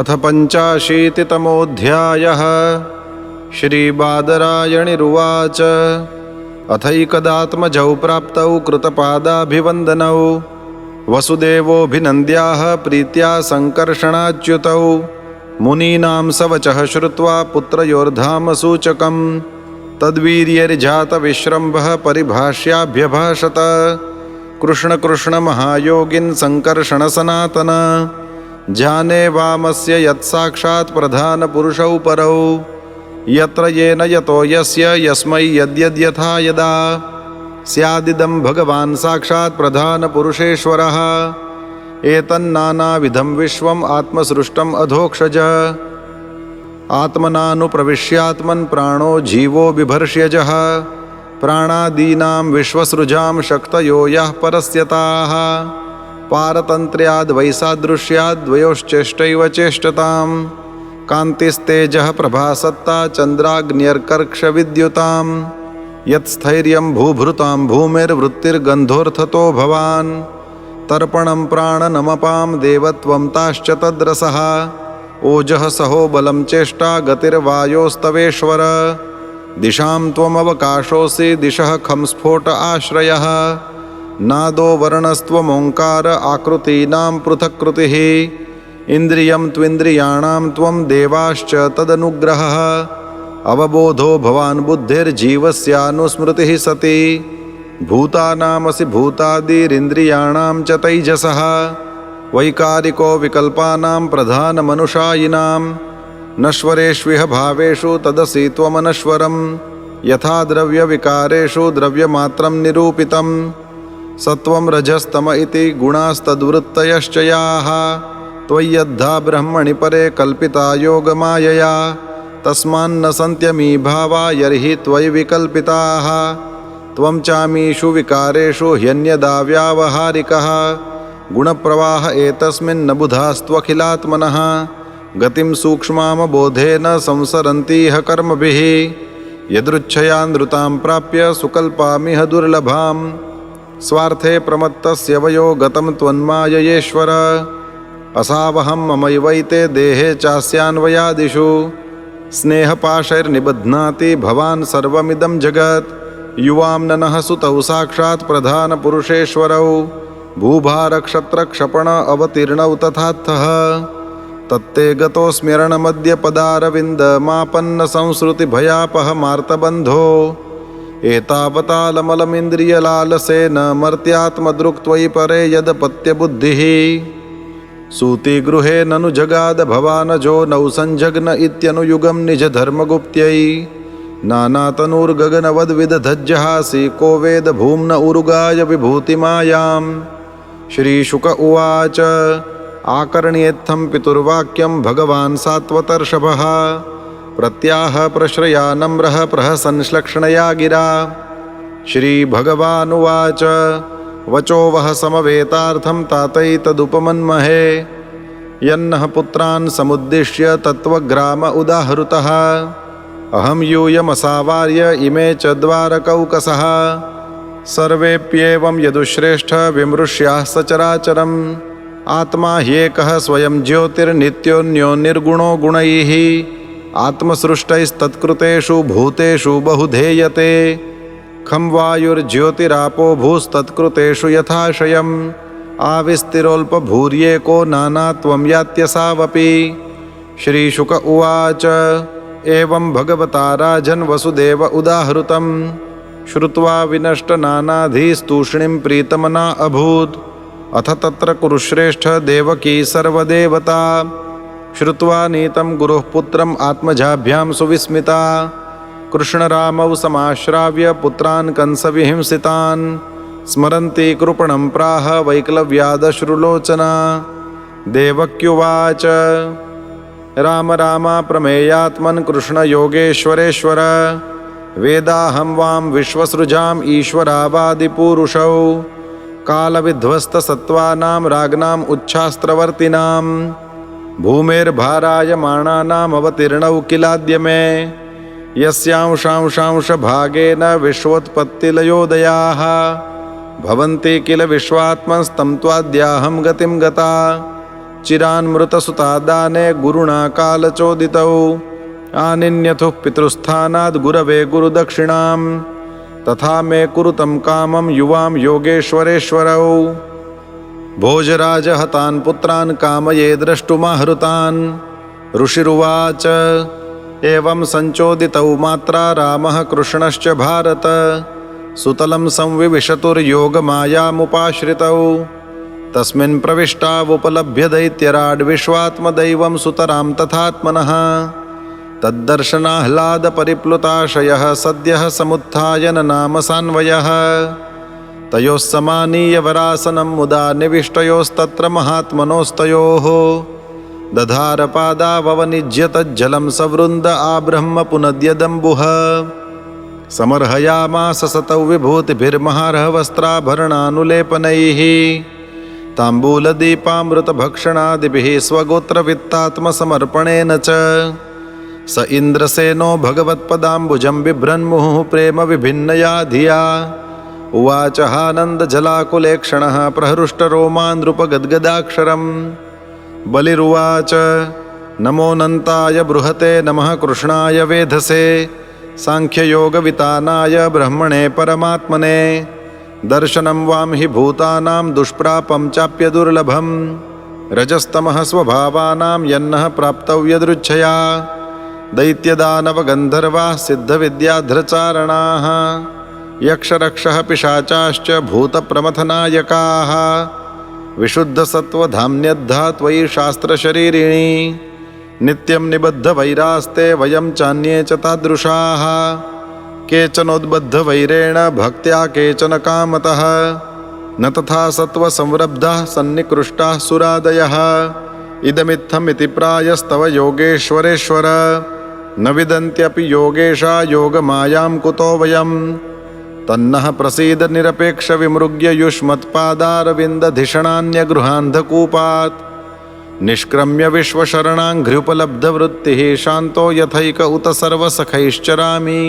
अथ पञ्चाशीतितमोऽध्यायः। श्रीबादरायणिरुवाच। अथैकदात्मजौ प्राप्तौ कृतपादाभिवन्दनौ वसुदेवोऽभिनन्द्याः प्रीत्या सङ्कर्षणाच्युतौ मुनीनां सवचः श्रुत्वा पुत्रयोर्धामसूचकं तद्वीर्यैर्जातविश्रम्भः परिभाष्याभ्यभाषत। कृष्ण कृष्ण महायोगिन् सङ्कर्षण सनातन जाने वामस्य यत्साक्षात् प्रधानपुरुषौ परौ यत्र येन यतो यस्य यस्मै यद्यद्यथा यदा स्यादिदं भगवान् साक्षात् प्रधानपुरुषेश्वरः। एतन्नानाविधं विश्वम् आत्मसृष्टम् अधोक्षज आत्मनानुप्रविश्यात्मन् प्राणो जीवो बिभर्ष्यजः प्राणादीनां विश्वसृजां शक्तयो यः परस्यताः पारतन्त्र्याद्वैसादृश्याद्वयोश्चेष्टैव चेष्टतां कान्तिस्तेजः प्रभासत्ता चन्द्राग्न्यर्कर्क्षविद्युतां यत्स्थैर्यं भूभृतां भूमिर्वृत्तिर्गन्धोऽर्थतो भवान् तर्पणं प्राणनमपां देवत्वं ताश्च तद्रसः ओजः सहो बलं चेष्टा गतिर्वायोस्तवेश्वर दिशां त्वमवकाशोऽसि दिशः खं स्फोट आश्रयः नादो वर्णस्त्वमोङ्कार आकृतीनां पृथक्कृतिः इन्द्रियं त्विन्द्रियाणां त्वं देवाश्च तदनुग्रहः अवबोधो भवान् बुद्धिर्जीवस्यानुस्मृतिः सति भूतानामसि भूतादिरिन्द्रियाणां च तैजसः वैकारिको विकल्पानां प्रधानमनुषायिनां नश्वरेष्विह भावेषु तदसि त्वमनश्वरं यथा द्रव्यविकारेषु द्रव्यमात्रं निरूपितं सत्वं रजस्तम इति गुणास्तद्वृत्तयश्च याः त्वय्यद्धा ब्रह्मणि परे कल्पिता योगमायया तस्मान्न सन्त्यमी भावा यर्हि त्वयि विकल्पिताः त्वं चामीषु विकारेषु ह्यन्यदा व्यावहारिकः गुणप्रवाह एतस्मिन्न बुधास्त्वखिलात्मनः गतिं सूक्ष्मामबोधेन संसरन्तीह कर्मभिः यदृच्छया नृतां प्राप्य सुकल्पामिह दुर्लभां स्वार्थे प्रमत्तस्य वयो गतं त्वन्माययेश्वर असावहं ममैवैते देहे चास्यान्वयादिषु स्नेहपाशैर्निबध्नाति भवान् सर्वमिदं जगत् युवां ननः सुतौ साक्षात् प्रधानपुरुषेश्वरौ भूभारक्षत्रक्षपण अवतीर्णौ तथात्थः तत्ते गतोऽस्म्यरणमद्य पदारविन्दमापन्न संसृतिभयापह मार्तबन्धो एतावतालमलमिन्द्रियलालसेन मर्त्यात्मदृक्त्वयि परे यदपत्यबुद्धिः सूतिगृहे ननु जगाद भवानजो नौ सञ्जग्न इत्यनुयुगं निजधर्मगुप्त्यै नानातनुर्गगनवद्विदधज्जहासि को वेद भूम्न उरुगाय विभूतिमायां। श्रीशुक उवाच। आकर्ण्येत्थं पितुर्वाक्यं भगवान् सात्वतर्षभः प्रत्याह प्रश्रया नम्रः प्रहसन् श्लक्ष्णया गिरा। श्रीभगवानुवाच। वचो वः समवेतार्थं तातैतदुपमन्महे यन्नः पुत्रान् समुद्दिश्य तत्त्वग्राम उदाहृतः अहं यूयमसावार्य इमे च द्वारकौकसः सर्वेऽप्येवं यदुश्रेष्ठ विमृश्याः सचराचरम् आत्मा ह्येकः स्वयं ज्योतिर्नित्योऽन्यो निर्गुणो गुणैः आत्मसृष्टैस्तत्कृतेषु भूतेषु बहुधेयते खं वायुर्ज्योतिरापो भूस्तत्कृतेषु यथाशयम् आविस्तिरोल्पभूर्येको नानात्वं यात्यसावपि। श्रीशुक उवाच। एवं भगवता राजन् वसुदेव उदाहृतं श्रुत्वा विनष्टनानाधीस्तूष्णीं प्रीतमना अभूत्। अथ तत्र कुरुश्रेष्ठ देवकी सर्वदेवता श्रुत्वा नीतं गुरुः पुत्रम् आत्मजाभ्यां सुविस्मिता कृष्णरामौ समाश्राव्य पुत्रान् कंसविहिंसितान् स्मरन्ती कृपणं प्राह वैक्लव्यादश्रुलोचना। देवक्युवाच। राम राम प्रमेयात्मन् कृष्ण योगेश्वरेश्वर वेदाहं वां विश्वसृजाम् ईश्वरावादिपूरुषौ कालविध्वस्तसत्त्वानां राज्ञाम् उच्छास्त्रवर्तिनां भूमेर्भारायमाणानाम् अवतीर्णौ किलाद्य मे यस्यांशांशांशभागेन विश्वोत्पत्तिलयोदयाः भवन्ति किल विश्वात्मस्तं त्वाद्याहं गतिं गता चिरान्मृतसुतादाने गुरुणा कालचोदितौ आनिन्यथुः पितृस्थानाद् गुरवे गुरुदक्षिणां तथा मे कुरुतं कामं युवां योगेश्वरेश्वरौ भोजराजहतान् पुत्रान् कामये द्रष्टुमाहृतान् ऋषिरुवाच एवं संचोदितौ मात्रा रामः कृष्णश्च भारत सुतलं संविविशतुर्योगमायामुपाश्रितौ तस्मिन् प्रविष्टावुपलभ्य दैत्यराड् विश्वात्मदैवं सुतरां तथात्मनः तद्दर्शनाह्लादपरिप्लुताशयः सद्यः समुत्थाय नाम सान्वयः तयोः समानीय वरासनं मुदा निविष्टयोस्तत्र महात्मनोस्तयोः दधारपादावनिज्य तज्जलं सवृन्द आब्रह्म पुनद्यदम्बुः समर्हयामास सतौ विभूतिभिर्महार्हवस्त्राभरणानुलेपनैः ताम्बूलदीपामृतभक्षणादिभिः स्वगोत्रवित्तात्मसमर्पणेन च स इन्द्रसेनो भगवत्पदाम्बुजं बिभ्रन्मुहुः प्रेम विभिन्नया धिया उवाच हानन्दजलाकुलेक्षणः प्रहृष्टरोमा नृपगद्गदाक्षरम् बलिरुवाच नमोऽनन्ताय बृहते नमः कृष्णाय वेधसे सांख्ययोगवितानाय ब्रह्मणे परमात्मने दर्शनं वां हि भूतानां दुष्प्रापं चाप्यदुर्लभं रजस्तमः स्वभावानां यन्नः प्राप्तव्यदृच्छया दैत्यदानवगन्धर्वाः सिद्धविद्याध्रचारणाः यक्षरक्षः पिशाचाश्च भूतप्रमथनायकाः विशुद्धसत्त्वधाम्न्यद्धा त्वयि शास्त्रशरीरिणी नित्यं निबद्धवैरास्ते वयं चान्ये च तादृशाः केचनोद्बद्धवैरेण भक्त्या केचन कामतः न तथा सत्त्वसंरब्धाः सन्निकृष्टाः सुरादयः इदमित्थमिति प्रायस्तव योगेश्वरेश्वर न विदन्त्यपि योगेशा योगमायां कुतो वयं तन्नः प्रसीद निरपेक्षविमृग्य युष्मत्पादारविन्दधिषणान्यगृहान्धकूपात् निष्क्रम्य विश्वशरणाङ्घ्र्युपलब्धवृत्तिः शान्तो यथैक उत सर्वसखैश्चरामि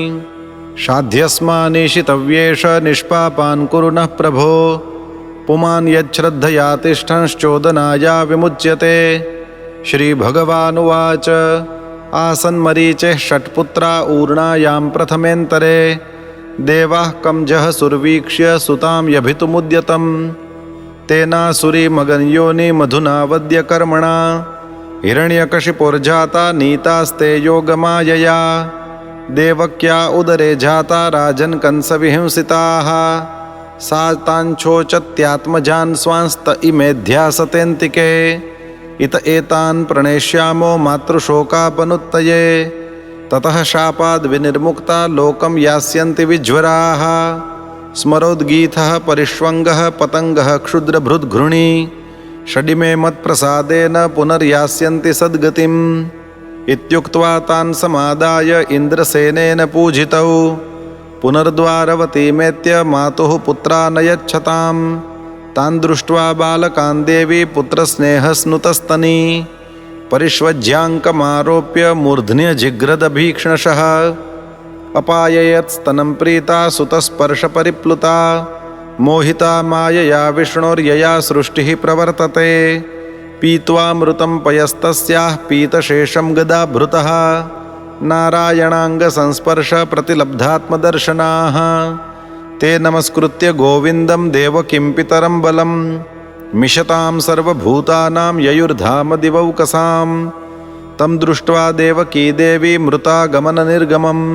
शाध्यस्मानीशितव्येष निष्पापान् कुरु नः प्रभो पुमान् यच्छ्रद्धया तिष्ठंश्चोदनाया विमुच्यते श्रीभगवानुवाच आसन्मरीचेः षट्पुत्रा ऊर्णायां प्रथमेन्तरे देवाः कम्जः सुर्वीक्ष्य सुतां यभितुमुद्यतं तेनासुरीमगन्योनि मधुना वद्यकर्मणा हिरण्यकशिपोर्जाता नीतास्ते योगमायया देवक्या उदरे जाता राजन् कंसविहिंसिताः सा ताञ्छोचत्यात्मजान् स्वांस्त इमेध्यासतेऽन्तिके इत एतान् प्रणेष्यामो मातृशोकापनुत्तये ततः शापाद् विनिर्मुक्ता लोकं यास्यन्ति विज्वराः स्मरोद्गीतः परिष्वङ्गः पतङ्गः क्षुद्रभृद्घृणी षडिमे मत्प्रसादेन पुनर्यास्यन्ति सद्गतिम् इत्युक्त्वा तान् समादाय इन्द्रसेनेन पूजितौ पुनर्द्वारवतीमेत्य मातुः पुत्रानयच्छतां तान् दृष्ट्वा बालकान् देवी पुत्रस्नेहस्नुतस्तनी परिष्वज्याङ्कमारोप्य मूर्ध्न्यजिघ्रदभीक्ष्णशः अपाययत्स्तनं प्रीता सुतस्पर्शपरिप्लुता मोहिता मायया विष्णोर्यया सृष्टिः प्रवर्तते पीत्वामृतं पयस्तस्याः पीतशेषं गदाभृतः नारायणाङ्गसंस्पर्शप्रतिलब्धात्मदर्शनाः ते नमस्कृत्य गोविन्दं देवकीं पितरं बलं मिषतां सर्वभूतानां ययुर्धाम दिवौकसां तं दृष्ट्वा देवकी देवी मृता गमननिर्गमम्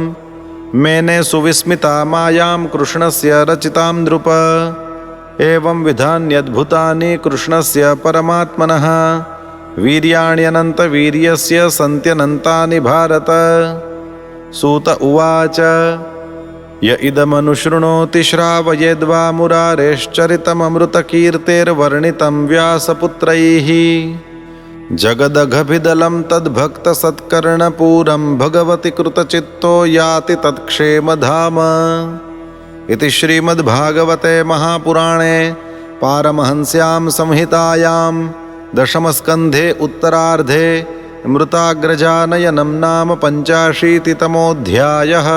मेने सुविस्मिता मायां कृष्णस्य रचितां नृप एवं विधान्यद्भुतानि कृष्णस्य परमात्मनः वीर्याण्यनन्तवीर्यस्य सन्त्यनन्तानि भारत सूत उवाच य इदमनुशृणोति श्रावयेद्वा मुरारेश्चरितममृतकीर्तेर्वर्णितं व्यासपुत्रैः जगदघभिदलं तद्भक्तसत्कर्णपूरं भगवति कृतचित्तो याति तत्क्षेमधाम इति श्रीमद्भागवते महापुराणे पारमहंस्यां संहितायां दशमस्कन्धे उत्तरार्धे मृताग्रजानयनं नाम 85तमोऽध्यायः।